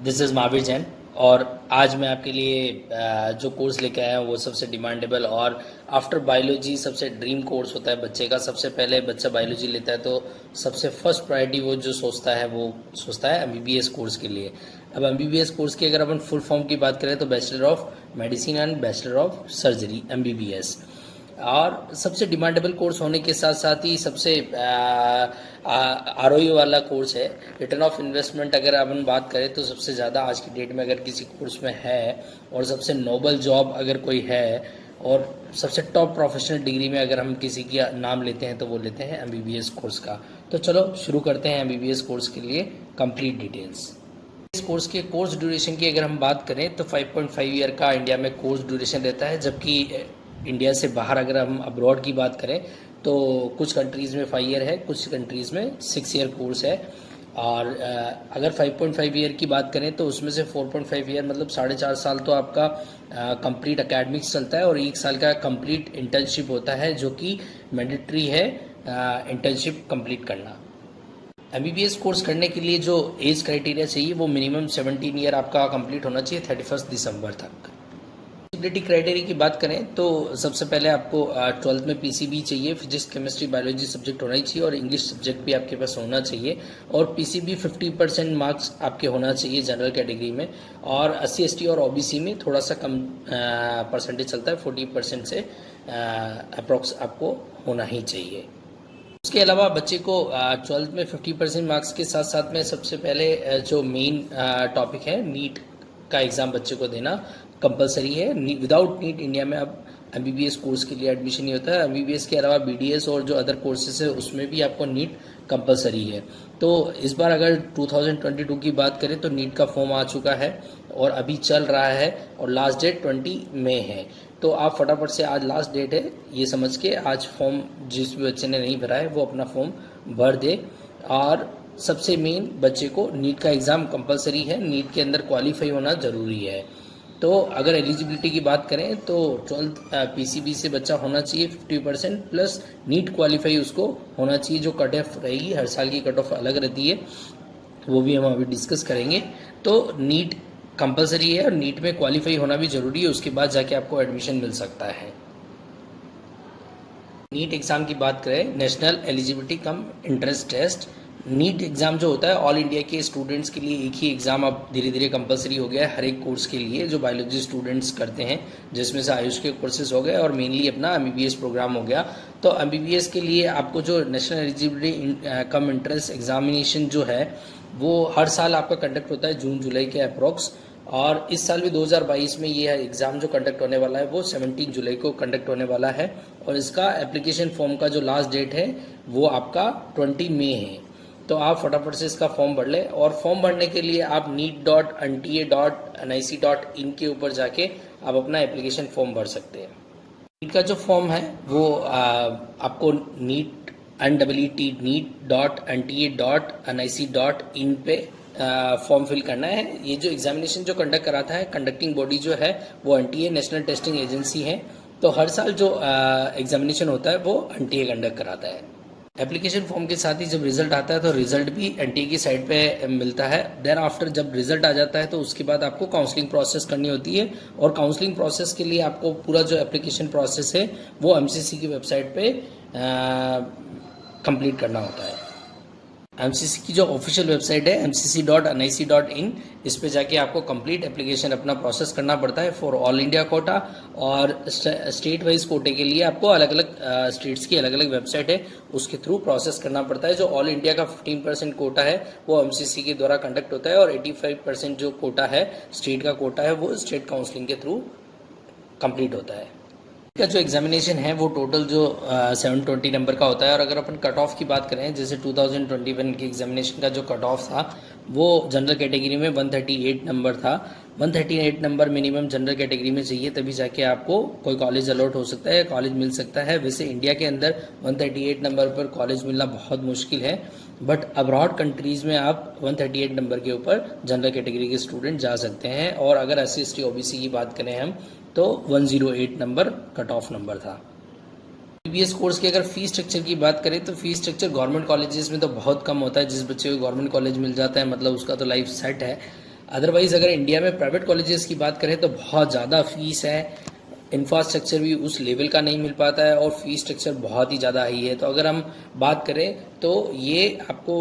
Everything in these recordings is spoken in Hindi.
दिस इज़ महावीर जैन और आज मैं आपके लिए जो कोर्स लेके आया हूँ वो सबसे डिमांडेबल और आफ्टर बायोलॉजी सबसे ड्रीम कोर्स होता है बच्चे का। सबसे पहले बच्चा बायोलॉजी लेता है तो सबसे फर्स्ट प्रायोरिटी वो जो सोचता है एमबीबीएस कोर्स के लिए। अब एमबीबीएस कोर्स की अगर अपन फुल फॉर्म की बात करें तो bachelor of medicine and bachelor of surgery MBBS, और सबसे डिमांडेबल कोर्स होने के साथ साथ ही सबसे आरओई वाला कोर्स है। रिटर्न ऑफ इन्वेस्टमेंट अगर अपन बात करें तो सबसे ज़्यादा आज की डेट में अगर किसी कोर्स में है और सबसे नोबल जॉब अगर कोई है और सबसे टॉप प्रोफेशनल डिग्री में अगर हम किसी की नाम लेते हैं तो वो लेते हैं एमबीबीएस कोर्स का। तो चलो शुरू करते हैं एमबीबीएस कोर्स के लिए कंप्लीट डिटेल्स। इस कोर्स के कोर्स ड्यूरेशन की अगर हम बात करें तो 5.5 ईयर का इंडिया में कोर्स ड्यूरेशन रहता है, जबकि इंडिया से बाहर अगर हम अब्रॉड की बात करें तो कुछ कंट्रीज़ में 5 ईयर है, कुछ कंट्रीज़ में 6 ईयर कोर्स है। और अगर 5.5 ईयर की बात करें तो उसमें से 4.5 ईयर मतलब 4.5 साल तो आपका कंप्लीट एकेडमिक्स चलता है और 1 साल का कंप्लीट इंटर्नशिप होता है जो कि मैंडेटरी है इंटर्नशिप कंप्लीट करना। एमबीबीएस कोर्स करने के लिए जो एज क्राइटेरिया चाहिए वो मिनिमम 17 ईयर आपका कंप्लीट होना चाहिए 31 दिसंबर तक। एलिजिबिलिटी क्राइटेरिया की बात करें तो सबसे पहले आपको 12th में पीसीबी चाहिए, फिजिक्स केमिस्ट्री बायोलॉजी सब्जेक्ट होना ही चाहिए और इंग्लिश सब्जेक्ट भी आपके पास होना चाहिए। और पीसीबी 50% मार्क्स आपके होना चाहिए जनरल कैटेगरी में, और SC ST और OBC में थोड़ा सा कम परसेंटेज चलता है, 40% से अप्रॉक्स आपको होना ही चाहिए। उसके अलावा बच्चे को 12th में 50% मार्क्स के साथ साथ में सबसे पहले जो मेन टॉपिक है नीट का एग्ज़ाम बच्चे को देना कंपलसरी है। विदाउट नीट इंडिया में अब एमबीबीएस कोर्स के लिए एडमिशन नहीं होता है। एमबीबीएस के अलावा बीडीएस और जो अदर कोर्सेज है उसमें भी आपको नीट कंपलसरी है। तो इस बार अगर 2022 की बात करें तो नीट का फॉर्म आ चुका है और अभी चल रहा है और लास्ट डेट 20 मई है। तो आप फटाफट से, आज लास्ट डेट है ये समझ के आज फॉर्म जिस भी बच्चे ने नहीं भरा है वो अपना फॉर्म भर दे। और सबसे मेन बच्चे को नीट का एग्ज़ाम कंपलसरी है, नीट के अंदर क्वालिफाई होना ज़रूरी है। तो अगर एलिजिबिलिटी की बात करें तो 12th पीसीबी से बच्चा होना चाहिए 50% प्लस नीट क्वालिफाई उसको होना चाहिए। जो कट ऑफ रहेगी, हर साल की कट ऑफ अलग रहती है, वो भी हम अभी डिस्कस करेंगे। तो नीट कंपलसरी है और नीट में क्वालिफाई होना भी ज़रूरी है, उसके बाद जाके आपको एडमिशन मिल सकता है। नीट एग्ज़ाम की बात करें, national eligibility cum entrance test. NEET exam जो होता है ऑल इंडिया के स्टूडेंट्स के लिए एक ही एग्ज़ाम अब धीरे धीरे कंपलसरी हो गया है हर एक कोर्स के लिए जो बायोलॉजी स्टूडेंट्स करते हैं, जिसमें से आयुष के कोर्सेज हो गए और मेनली अपना एमबीबीएस प्रोग्राम हो गया। तो एमबीबीएस के लिए आपको जो national eligibility cum entrance examination जो है वो हर साल आपका कंडक्ट होता है जून जुलाई के अप्रॉक्स, और इस साल भी 2022 में ये एग्ज़ाम जो कंडक्ट होने वाला है वो 17 जुलाई को कंडक्ट होने वाला है। और इसका एप्लीकेशन फॉर्म का जो लास्ट डेट है वो आपका 20 मई है। तो आप फटाफट से इसका फॉर्म भर लें, और फॉर्म भरने के लिए आप neet.nta.nic.in के ऊपर जाके आप अपना एप्लीकेशन फॉर्म भर सकते हैं। नीट का जो फॉर्म है वो आपको neet.nta.nic.in पे फॉर्म फिल करना है। ये जो एग्जामिनेशन जो कंडक्ट कराता है, कंडक्टिंग बॉडी जो है वो एनटीए नेशनल टेस्टिंग एजेंसी है। तो हर साल जो एग्जामिनेशन होता है वो एनटीए कंडक्ट कराता है। एप्लीकेशन फॉर्म के साथ ही जब रिजल्ट आता है तो रिजल्ट भी एनटीए की साइट पे मिलता है। देन आफ्टर जब रिजल्ट आ जाता है तो उसके बाद आपको काउंसलिंग प्रोसेस करनी होती है, और काउंसलिंग प्रोसेस के लिए आपको पूरा जो एप्लीकेशन प्रोसेस है वो एमसीसी की वेबसाइट पे कंप्लीट करना होता है। एमसीसी की जो ऑफिशियल वेबसाइट है mcc.nic.in, इस पे जाके आपको कंप्लीट एप्लीकेशन अपना प्रोसेस करना पड़ता है फॉर ऑल इंडिया कोटा, और स्टेट वाइज कोटे के लिए आपको अलग अलग स्टेट्स की अलग अलग वेबसाइट है उसके थ्रू प्रोसेस करना पड़ता है। जो ऑल इंडिया का 15% कोटा है वो एमसीसी के द्वारा कंडक्ट होता है, और 85% जो कोटा है स्टेट का कोटा है वो स्टेट काउंसलिंग के थ्रू कंप्लीट होता है। का जो एग्जामिनेशन है वो टोटल जो 720 नंबर का होता है। और अगर अपन कट ऑफ की बात करें, जैसे 2021 के एग्जामिनेशन का जो कट ऑफ था वो जनरल कैटेगरी में 138 नंबर था। 138 नंबर मिनिमम जनरल कैटेगरी में चाहिए, तभी जाके आपको कोई कॉलेज अलॉट हो सकता है, कॉलेज मिल सकता है। वैसे इंडिया के अंदर 138 नंबर पर कॉलेज मिलना बहुत मुश्किल है, बट अब्रॉड कंट्रीज़ में आप 138 नंबर के ऊपर जनरल कैटेगरी के स्टूडेंट जा सकते हैं। और अगर SC ST OBC की बात करें हम तो 108 नंबर कट ऑफ नंबर था। एमबीबीएस कोर्स की अगर फीस स्ट्रक्चर की बात करें तो फीस स्ट्रक्चर गवर्नमेंट कॉलेजेस में तो बहुत कम होता है। जिस बच्चे को गवर्नमेंट कॉलेज मिल जाता है मतलब उसका तो लाइफ सेट है। अदरवाइज़ अगर इंडिया में प्राइवेट कॉलेजेस की बात करें तो बहुत ज़्यादा फीस है, इंफ्रास्ट्रक्चर भी उस लेवल का नहीं मिल पाता है और फीस स्ट्रक्चर बहुत ही ज़्यादा हाई है। तो अगर हम बात करें तो ये आपको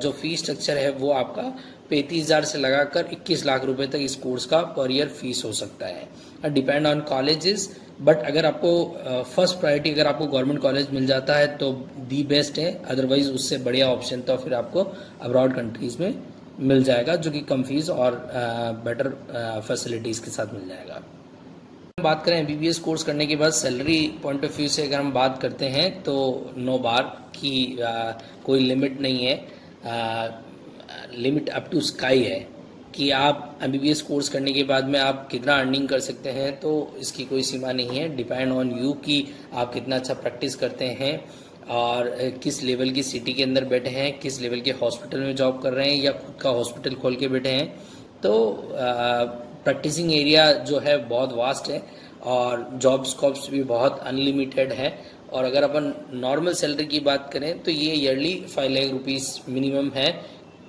जो फीस स्ट्रक्चर है वो आपका 35,000 से लगाकर 21 लाख रुपए तक इस कोर्स का पर ईयर फीस हो सकता है, डिपेंड ऑन कॉलेजेस। बट अगर आपको फर्स्ट प्रायोरिटी अगर आपको गवर्नमेंट कॉलेज मिल जाता है तो दी बेस्ट है, अदरवाइज उससे बढ़िया ऑप्शन तो फिर आपको अब्रॉड कंट्रीज़ में मिल जाएगा, जो कि कम फीस और बेटर फैसिलिटीज़ के साथ मिल जाएगा। बात करें एमबीबीएस कोर्स करने के बाद सैलरी पॉइंट ऑफ व्यू से अगर हम बात करते हैं तो नो बार की कोई लिमिट नहीं है, लिमिट अप टू स्काई है कि आप एमबीबीएस कोर्स करने के बाद में आप कितना अर्निंग कर सकते हैं, तो इसकी कोई सीमा नहीं है। डिपेंड ऑन यू कि आप कितना अच्छा प्रैक्टिस करते हैं और किस लेवल की सिटी के अंदर बैठे हैं, किस लेवल के हॉस्पिटल में जॉब कर रहे हैं या खुद का हॉस्पिटल खोल के बैठे हैं। तो प्रैक्टिसिंग एरिया जो है बहुत वास्ट है और जॉब स्कोप्स भी बहुत अनलिमिटेड है। और अगर अपन नॉर्मल सैलरी की बात करें तो ये ईयरली 5 लाख रुपीज़ मिनिमम है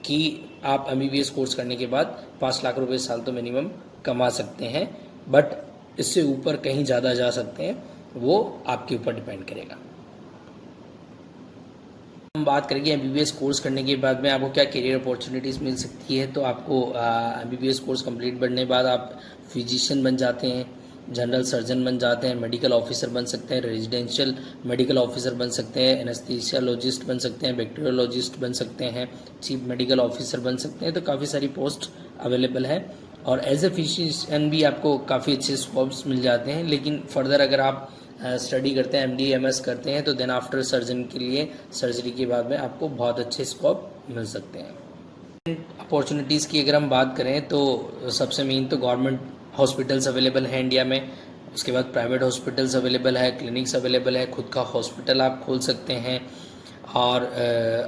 कि आप एमबीबीएस कोर्स करने के बाद 5 लाख रुपए साल तो मिनिमम कमा सकते हैं, बट इससे ऊपर कहीं ज़्यादा जा सकते हैं, वो आपके ऊपर डिपेंड करेगा। हम बात करेंगे एमबीबीएस कोर्स करने के बाद में आपको क्या करियर अपॉर्चुनिटीज़ मिल सकती है। तो आपको एमबीबीएस कोर्स कंप्लीट करने के बाद आप फिजिशियन बन जाते हैं, जनरल सर्जन बन जाते हैं, मेडिकल ऑफिसर बन सकते हैं, रेजिडेंशियल मेडिकल ऑफिसर बन सकते हैं, एनेस्थीसियोलॉजिस्ट बन सकते हैं, बैक्टीरियोलॉजिस्ट बन सकते हैं, चीफ मेडिकल ऑफिसर बन सकते हैं। तो काफ़ी सारी पोस्ट अवेलेबल है और एज ए फिजिशियन भी आपको काफ़ी अच्छे स्कोप्स मिल जाते हैं। लेकिन फर्दर अगर आप स्टडी करते हैं, एमडी एमएस करते हैं, तो देन आफ्टर सर्जन के लिए सर्जरी के बाद में आपको बहुत अच्छे स्कोप मिल सकते हैं। अपॉर्चुनिटीज़ की अगर हम बात करें तो सबसे मेन तो गवर्नमेंट हॉस्पिटल्स अवेलेबल हैं इंडिया में, उसके बाद प्राइवेट हॉस्पिटल्स अवेलेबल है, क्लिनिक्स अवेलेबल है, खुद का हॉस्पिटल आप खोल सकते हैं और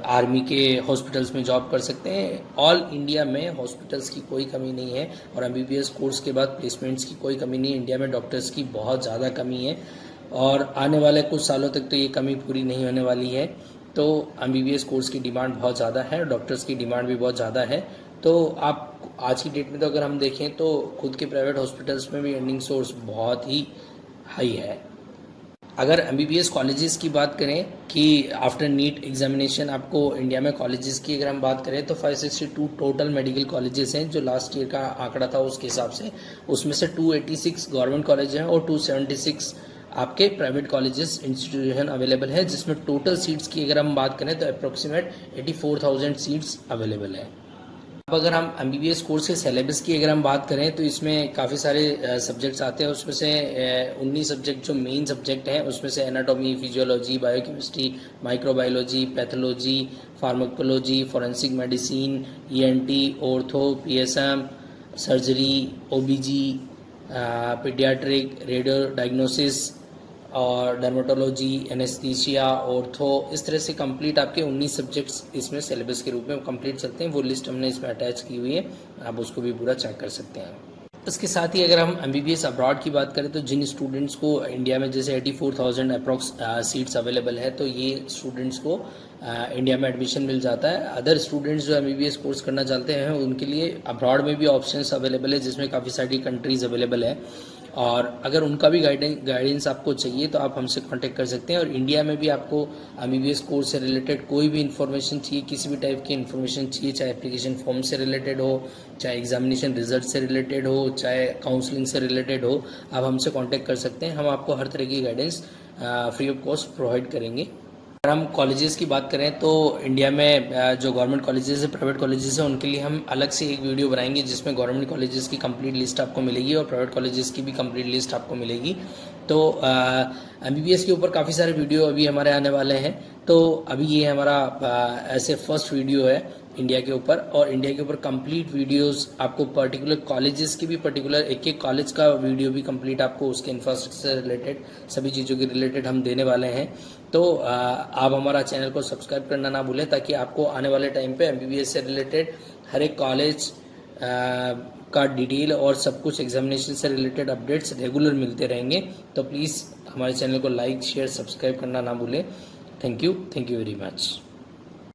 आर्मी के हॉस्पिटल्स में जॉब कर सकते हैं। ऑल इंडिया में हॉस्पिटल्स की कोई कमी नहीं है और एमबीबीएस कोर्स के बाद प्लेसमेंट्स की कोई कमी नहीं है। इंडिया में डॉक्टर्स की बहुत ज़्यादा कमी है और आने वाले कुछ सालों तक तो ये कमी पूरी नहीं होने वाली है। तो एमबीबीएस कोर्स की डिमांड बहुत ज़्यादा है, डॉक्टर्स की डिमांड भी बहुत ज़्यादा है। तो आप आज की डेट में तो अगर हम देखें तो खुद के प्राइवेट हॉस्पिटल्स में भी अर्निंग सोर्स बहुत ही हाई है। अगर एमबीबीएस कॉलेजेस की बात करें कि आफ्टर नीट एग्जामिनेशन आपको इंडिया में कॉलेजेस की अगर हम बात करें तो 562 टोटल मेडिकल कॉलेजेस हैं, जो लास्ट ईयर का आंकड़ा था उसके हिसाब से। उसमें से 286 गवर्नमेंट कॉलेज हैं और 276 आपके प्राइवेट कॉलेजेस इंस्टीट्यूशन अवेलेबल है, जिसमें टोटल सीट्स की अगर हम बात करें तो अप्रॉक्सीमेट 84,000 सीट्स अवेलेबल है। अब अगर हम एमबीबीएस कोर्स के सिलेबस की अगर हम बात करें तो इसमें काफ़ी सारे सब्जेक्ट्स आते हैं। उसमें से 19 सब्जेक्ट जो मेन सब्जेक्ट हैं उसमें से anatomy, physiology, biochemistry, microbiology, pathology, pharmacology, forensic medicine, ENT, ortho, PSM, surgery, ओबीजी, paediatric, radio diagnosis और डर्मेटोलॉजी, एनेस्थीसिया, ऑर्थो, इस तरह से कंप्लीट आपके 19 सब्जेक्ट्स इसमें सिलेबस के रूप में कंप्लीट चलते हैं। वो लिस्ट हमने इसमें अटैच की हुई है, आप उसको भी पूरा चेक कर सकते हैं। इसके साथ ही अगर हम एमबीबीएस अब्रॉड की बात करें तो जिन स्टूडेंट्स को इंडिया में जैसे 84,000 अप्रॉक्स सीट्स अवेलेबल है, तो ये स्टूडेंट्स को इंडिया में एडमिशन मिल जाता है। अदर स्टूडेंट्स जो एमबीबीएस कोर्स करना चाहते हैं उनके लिए अब्रॉड में भी ऑप्शंस अवेलेबल है, जिसमें काफ़ी सारी कंट्रीज़ अवेलेबल है और अगर उनका भी गाइडेंस आपको चाहिए तो आप हमसे कांटेक्ट कर सकते हैं। और इंडिया में भी आपको एमबीबीएस कोर्स से रिलेटेड कोई भी इन्फॉर्मेशन चाहिए, किसी भी टाइप की इन्फॉर्मेशन चाहिए, चाहे एप्लीकेशन फॉर्म से रिलेटेड हो, चाहे एग्जामिनेशन रिजल्ट से रिलेटेड हो, चाहे काउंसलिंग से रिलेटेड हो, आप हमसे कांटेक्ट कर सकते हैं। हम आपको हर तरह की guidance free of cost provide करेंगे। अगर हम कॉलेजेस की बात करें तो इंडिया में जो गवर्नमेंट कॉलेजेस है, प्राइवेट कॉलेजेस है, उनके लिए हम अलग से एक वीडियो बनाएंगे जिसमें गवर्नमेंट कॉलेजेस की कंप्लीट लिस्ट आपको मिलेगी और प्राइवेट कॉलेजेस की भी कंप्लीट लिस्ट आपको मिलेगी। तो एमबीबीएस के ऊपर काफ़ी सारे वीडियो अभी हमारे आने वाले हैं। तो अभी ये हमारा ऐसे फर्स्ट वीडियो है इंडिया के ऊपर, और इंडिया के ऊपर कंप्लीट वीडियोस आपको पर्टिकुलर कॉलेजेस की भी, पर्टिकुलर एक एक कॉलेज का वीडियो भी कंप्लीट आपको उसके इंफ्रास्ट्रक्चर से रिलेटेड सभी चीज़ों के रिलेटेड हम देने वाले हैं। तो आप हमारा चैनल को सब्सक्राइब करना ना भूलें, ताकि आपको आने वाले टाइम पे एमबीबीएस से रिलेटेड हर एक कॉलेज का डिटेल और सब कुछ एग्जामिनेशन से रिलेटेड अपडेट्स रेगुलर मिलते रहेंगे। तो प्लीज़ हमारे चैनल को लाइक, शेयर, सब्सक्राइब करना ना भूलें। Thank you very much.